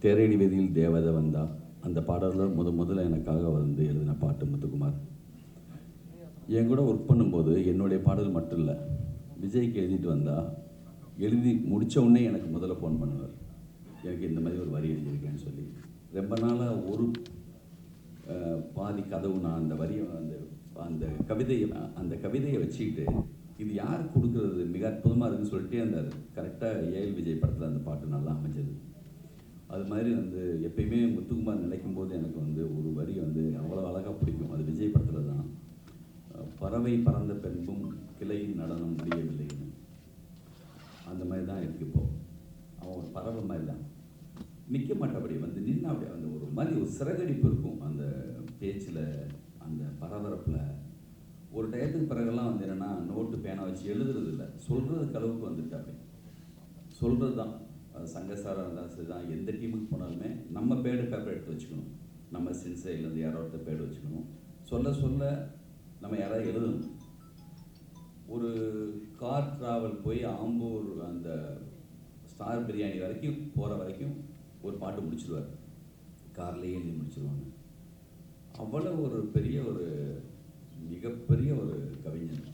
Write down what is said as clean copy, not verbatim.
தேரடி வீதியில் தேவதை வந்தா அந்த பாடலில் முதல்ல எனக்காக வந்து எழுதின பாட்டு முத்துக்குமார். என் கூட ஒர்க் பண்ணும்போது என்னுடைய பாடல் மட்டும் இல்லை, விஜய்க்கு எழுதிட்டு வந்தால் எழுதி முடித்த உடனே எனக்கு முதல்ல ஃபோன் பண்ணுவார், எனக்கு இந்த மாதிரி ஒரு வரி எழுதியிருக்கேன்னு சொல்லி. ரொம்ப நாளாக ஒரு பாதி கதவு நான் அந்த வரியை அந்த கவிதையை வச்சுக்கிட்டு இது யார் கொடுக்குறது மிக அற்புதமாக இருக்குன்னு சொல்லிட்டு அந்த கரெக்டாக ஏஎல் விஜய் படத்தில் அந்த பாட்டு நல்லா அமைஞ்சது. அது மாதிரி வந்து எப்பயுமே முத்துக்குமார் நினைக்கும் போது எனக்கு வந்து ஒரு வரி வந்து அவ்வளோ அழகாக பிடிக்கும். அது விஜய் படத்தில் தான், பறவை பறந்த பெண்பும் கிளையின் நடனம் முடியவில்லைன்னு. அந்த மாதிரி தான் இருக்குது. இப்போது அவன் ஒரு பறவை மாதிரி தான் நிற்க மாட்டபடி வந்து நின்று அப்படியே அந்த ஒரு மாதிரி ஒரு சிறகடிப்பு இருக்கும் அந்த பேச்சில், அந்த பரபரப்பில். ஒரு டயத்துக்கு பிறகுலாம் வந்து என்னென்னா நோட்டு பேனா வச்சு எழுதுறது இல்லை, சொல்கிறதுக்கு அளவுக்கு வந்துட்டு அப்படி சொல்கிறது தான். சங்கசாராக இருந்தாலும் சரி தான், எந்த டீமுக்கு போனாலுமே நம்ம பேடு பேப்பர் எடுத்து வச்சுக்கணும், நம்ம சின்சைட்லேருந்து யாரோ ஒருத்தர் பேடு வச்சுக்கணும். சொல்ல சொல்ல நம்ம யாராவது எழுதணும். ஒரு கார் ட்ராவல் போய் ஆம்பூர் அந்த ஸ்டார் பிரியாணி வரைக்கும் போகிற வரைக்கும் ஒரு பாட்டு முடிச்சிடுவார், கார்லேயே எழுதி முடிச்சிடுவாங்க. அவ்வளோ ஒரு பெரிய ஒரு மிகப்பெரிய ஒரு கவிஞன்.